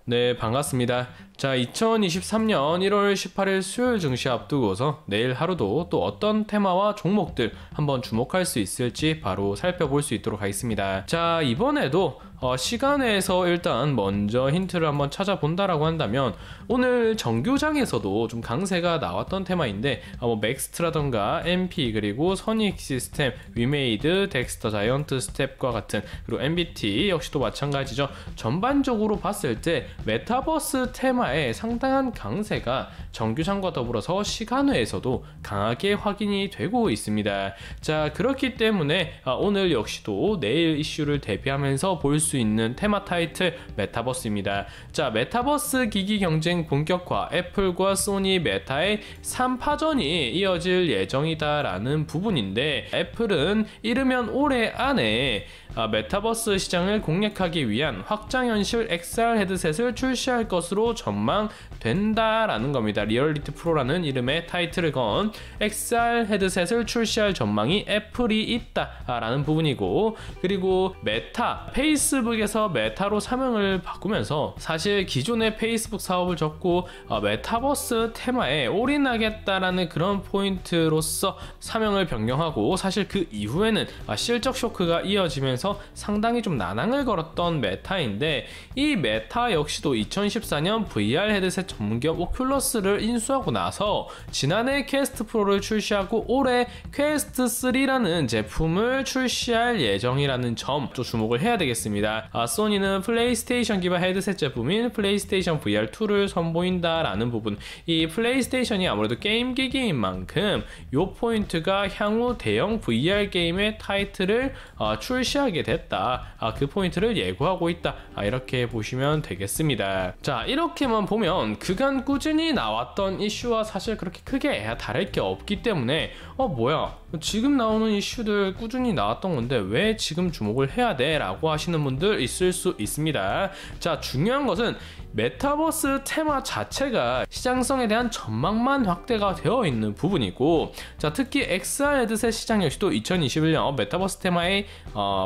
네, 반갑습니다. 자, 2023년 1월 18일 수요일 증시 앞두고서 내일 하루도 또 어떤 테마와 종목들 한번 주목할 수 있을지 바로 살펴볼 수 있도록 하겠습니다. 자, 이번에도 시간에서 일단 먼저 힌트를 한번 찾아본다라고 한다면 오늘 정규장에서도 좀 강세가 나왔던 테마인데 맥스트라던가 MP 그리고 선익 시스템, 위메이드, 덱스터, 자이언트 스텝과 같은 그리고 MBT 역시도 마찬가지죠. 전반적으로 봤을 때 메타버스 테마의 상당한 강세가 정규장과 더불어서 시간외에서도 강하게 확인이 되고 있습니다. 자, 그렇기 때문에 오늘 역시도 내일 이슈를 대비하면서 볼 수 있는 테마 타이틀 메타버스입니다. 자, 메타버스 기기 경쟁 본격화, 애플과 소니, 메타의 3파전이 이어질 예정이다라는 부분인데, 애플은 이르면 올해 안에 메타버스 시장을 공략하기 위한 확장현실 XR 헤드셋을 출시할 것으로 전망된다라는 겁니다. 리얼리티 프로라는 이름의 타이틀을 건 XR 헤드셋을 출시할 전망이 애플이 있다라는 부분이고, 그리고 메타, 페이스북에서 메타로 사명을 바꾸면서 사실 기존의 페이스북 사업을 접고 메타버스 테마에 올인하겠다라는 그런 포인트로서 사명을 변경하고, 사실 그 이후에는 실적 쇼크가 이어지면서 상당히 좀 난항을 걸었던 메타인데, 이 메타 역시도 2014년 VR 헤드셋 전문기업 오큘러스를 인수하고 나서 지난해 퀘스트 프로를 출시하고 올해 퀘스트 3라는 제품을 출시할 예정이라는 점 좀 주목을 해야 되겠습니다. 소니는 플레이스테이션 기반 헤드셋 제품인 플레이스테이션 VR2를 선보인다라는 부분, 이 플레이스테이션이 아무래도 게임 기기인 만큼 이 포인트가 향후 대형 VR 게임의 타이틀을 출시하게 됐다, 그 포인트를 예고하고 있다, 이렇게 보시면 되겠습니다. 자, 이렇게만 보면 그간 꾸준히 나왔던 이슈와 사실 그렇게 크게 다를 게 없기 때문에 뭐야, 지금 나오는 이슈들 꾸준히 나왔던 건데 왜 지금 주목을 해야 돼? 라고 하시는 분들 있을 수 있습니다. 자, 중요한 것은 메타버스 테마 자체가 시장성에 대한 전망만 확대가 되어 있는 부분이고, 자, 특히 XR 헤드셋 시장 역시도 2021년 메타버스 테마의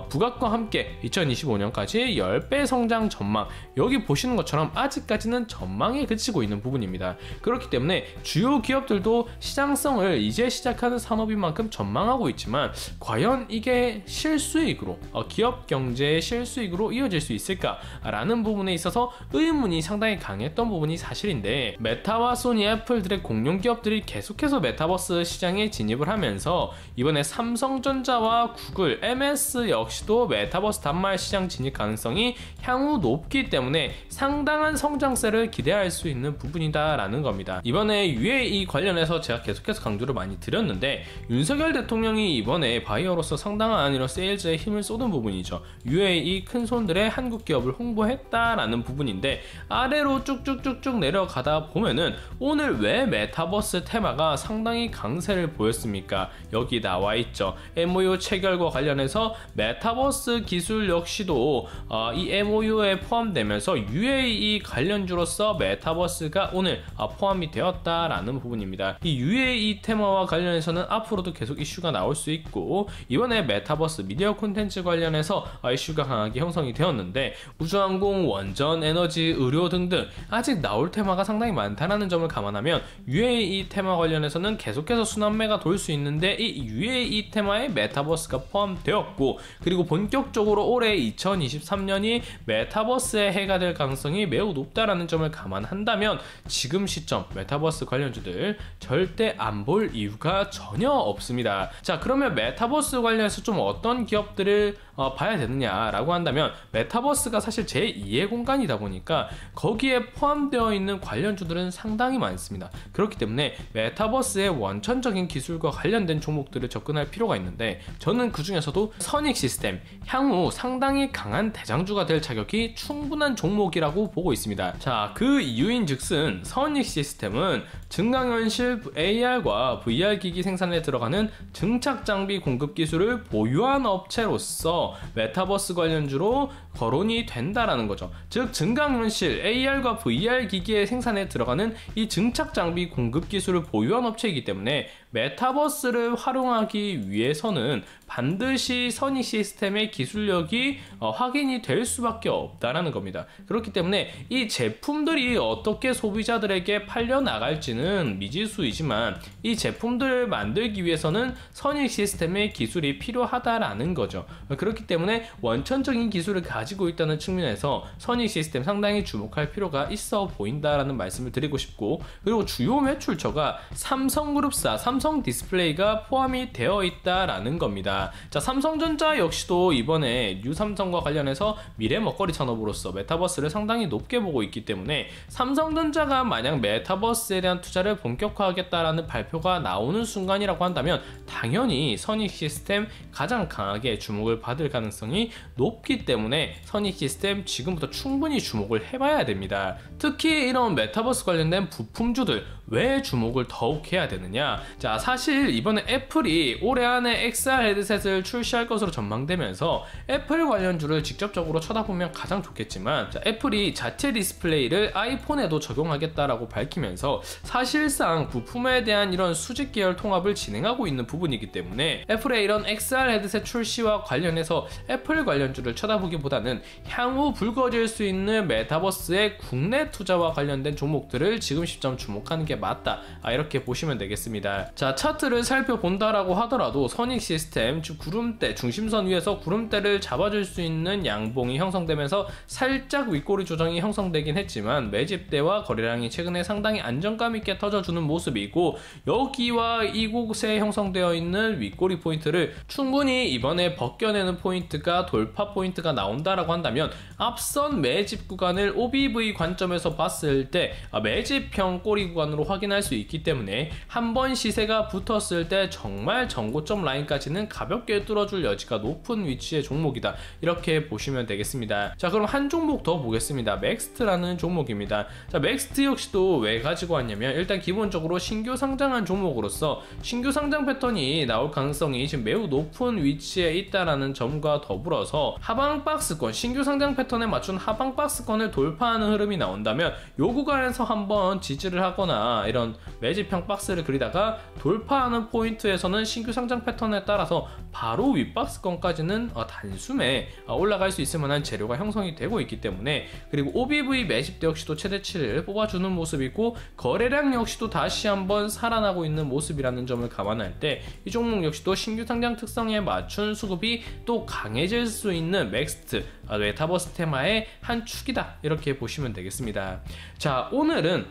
부각과 함께 2025년까지 10배 성장 전망, 여기 보시는 것처럼 아직까지는 전망에 그치고 있는 부분입니다. 그렇기 때문에 주요 기업들도 시장성을 이제 시작하는 산업인 만큼 전망하고 있지만 과연 이게 실수익으로, 기업 경제의 실수익으로 이어질 수 있을까라는 부분에 있어서 의문이 상당히 강했던 부분이 사실인데, 메타와 소니, 애플들의 공룡 기업들이 계속해서 메타버스 시장에 진입을 하면서 이번에 삼성전자와 구글, MS 역시도 메타버스 단말 시장 진입 가능성이 향후 높기 때문에 상당한 성장세를 기대할 수 있는 부분이다라는 겁니다. 이번에 UAE 관련해서 제가 계속해서 강조를 많이 드렸는데, 윤석열 대통령이 이번에 바이어로서 상당한 이런 세일즈에 힘을 쏟은 부분이죠. UAE 큰손들의 한국 기업을 홍보했다라는 부분인데, 아래로 쭉쭉쭉쭉 내려가다 보면은 오늘 왜 메타버스 테마가 상당히 강세를 보였습니까? 여기 나와 있죠. MOU 체결과 관련해서 메타버스 기술 역시도 이 MOU에 포함되면서 UAE 관련주로서 메타버스가 오늘 포함이 되었다라는 부분입니다. 이 UAE 테마와 관련해서는 앞으로도 계속 이슈가 나올 수 있고, 이번에 메타버스 미디어 콘텐츠 관련해서 이슈가 강하게 형성이 되었는데, 우주항공, 원전, 에너지, 의료 등등 아직 나올 테마가 상당히 많다는 점을 감안하면 UAE 테마 관련해서는 계속해서 순환매가 돌 수 있는데, 이 UAE 테마에 메타버스가 포함되었고, 그리고 본격적으로 올해 2023년이 메타버스의 해가 될 가능성이 매우 높다라는 점을 감안한다면 지금 시점 메타버스 관련주들 절대 안 볼 이유가 전혀 없습니다. 자, 그러면 메타버스 관련해서 좀 어떤 기업들을 봐야 되느냐라고 한다면, 메타버스가 사실 제2의 공간이다 보니까 거기에 포함되어 있는 관련주들은 상당히 많습니다. 그렇기 때문에 메타버스의 원천적인 기술과 관련된 종목들을 접근할 필요가 있는데, 저는 그 중에서도 선익 시스템, 향후 상당히 강한 대장주가 될 자격이 충분한 종목이라고 보고 있습니다. 자, 그 이유인 즉슨 선익 시스템은 증강현실 AR과 VR 기기 생산에 들어가는 증착 장비 공급 기술을 보유한 업체로서 메타버스 관련주로 거론이 된다라는 거죠. 즉 증강현실 AR과 VR 기기의 생산에 들어가는 이 증착 장비 공급 기술을 보유한 업체이기 때문에 메타버스를 활용하기 위해서는 반드시 선익 시스템의 기술력이 확인이 될 수밖에 없다라는 겁니다. 그렇기 때문에 이 제품들이 어떻게 소비자들에게 팔려 나갈지는 미지수이지만 이 제품들을 만들기 위해서는 선익 시스템의 기술이 필요하다라는 거죠. 그렇기 때문에 원천적인 기술을 가지고 있다는 측면에서 선익 시스템 상당히 주목할 필요가 있어 보인다라는 말씀을 드리고 싶고, 그리고 주요 매출처가 삼성그룹사 삼성 디스플레이가 포함이 되어 있다라는 겁니다. 자, 삼성전자 역시도 이번에 뉴삼성과 관련해서 미래 먹거리 산업으로서 메타버스를 상당히 높게 보고 있기 때문에 삼성전자가 만약 메타버스에 대한 투자를 본격화하겠다라는 발표가 나오는 순간이라고 한다면 당연히 선익 시스템 가장 강하게 주목을 받을 가능성이 높기 때문에 선익 시스템 지금부터 충분히 주목을 해봐야 됩니다. 특히 이런 메타버스 관련된 부품주들 왜 주목을 더욱 해야 되느냐? 자, 사실 이번에 애플이 올해 안에 XR 헤드셋을 출시할 것으로 전망되면서 애플 관련주를 직접적으로 쳐다보면 가장 좋겠지만, 자, 애플이 자체 디스플레이를 아이폰에도 적용하겠다라고 밝히면서 사실상 부품에 대한 이런 수직 계열 통합을 진행하고 있는 부분이기 때문에 애플의 이런 XR 헤드셋 출시와 관련해서 애플 관련주를 쳐다보기보다는 향후 불거질 수 있는 메타버스의 국내 투자와 관련된 종목들을 지금 시점 주목하는 게 맞다, 이렇게 보시면 되겠습니다. 자, 차트를 살펴본다라고 하더라도 선익 시스템, 즉 구름대, 중심선 위에서 구름대를 잡아줄 수 있는 양봉이 형성되면서 살짝 윗꼬리 조정이 형성되긴 했지만 매집대와 거래량이 최근에 상당히 안정감 있게 터져주는 모습이고, 여기와 이곳에 형성되어 있는 윗꼬리 포인트를 충분히 이번에 벗겨내는 포인트가 돌파 포인트가 나온다라고 한다면 앞선 매집 구간을 OBV 관점에서 봤을 때 매집형 꼬리 구간으로 확인할 수 있기 때문에 한번 시세가 붙었을 때 정말 전고점 라인까지는 가볍게 뚫어줄 여지가 높은 위치의 종목이다, 이렇게 보시면 되겠습니다. 자, 그럼 한 종목 더 보겠습니다. 맥스트라는 종목입니다. 자, 맥스트 역시도 왜 가지고 왔냐면 일단 기본적으로 신규 상장한 종목으로서 신규 상장 패턴이 나올 가능성이 지금 매우 높은 위치에 있다라는 점과 더불어서 하방 박스권, 신규 상장 패턴에 맞춘 하방 박스권을 돌파하는 흐름이 나온다면 요 구간에서 한번 지지를 하거나 이런 매집형 박스를 그리다가 돌파하는 포인트에서는 신규 상장 패턴에 따라서 바로 윗박스권까지는 단숨에 올라갈 수 있을 만한 재료가 형성이 되고 있기 때문에, 그리고 OBV 매집대 역시도 최대치를 뽑아주는 모습이고 거래량 역시도 다시 한번 살아나고 있는 모습이라는 점을 감안할 때 이 종목 역시도 신규 상장 특성에 맞춘 수급이 또 강해질 수 있는 맥스트 메타버스 테마의 한 축이다, 이렇게 보시면 되겠습니다. 자, 오늘은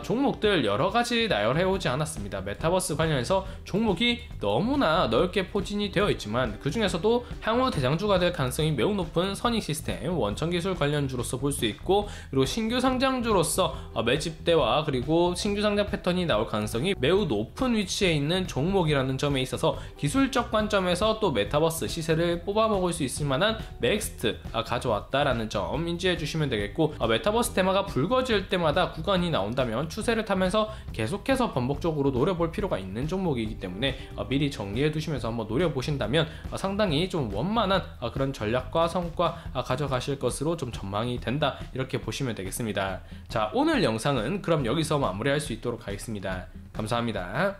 종목들 여러가지 나열해오지 않았습니다. 메타버스 관련해서 종목이 너무나 넓게 포진이 되어 있지만 그 중에서도 향후 대장주가 될 가능성이 매우 높은 선익 시스템, 원천기술 관련주로서 볼 수 있고, 그리고 신규 상장주로서 매집대와 그리고 신규 상장 패턴이 나올 가능성이 매우 높은 위치에 있는 종목이라는 점에 있어서 기술적 관점에서 또 메타버스 시세를 뽑아먹을 수 있을 만한 맥스트 가져왔다라는 점 인지해 주시면 되겠고, 메타버스 테마가 불거질 때마다 구간이 나온다면 추세를 타면서 계속해서 반복적으로 노려볼 필요가 있는 종목이기 때문에 미리 정리해 두시면서 한번 노려보신다면 상당히 좀 원만한 그런 전략과 성과 가져가실 것으로 좀 전망이 된다, 이렇게 보시면 되겠습니다. 자, 오늘 영상은 그럼 여기서 마무리할 수 있도록 하겠습니다. 감사합니다.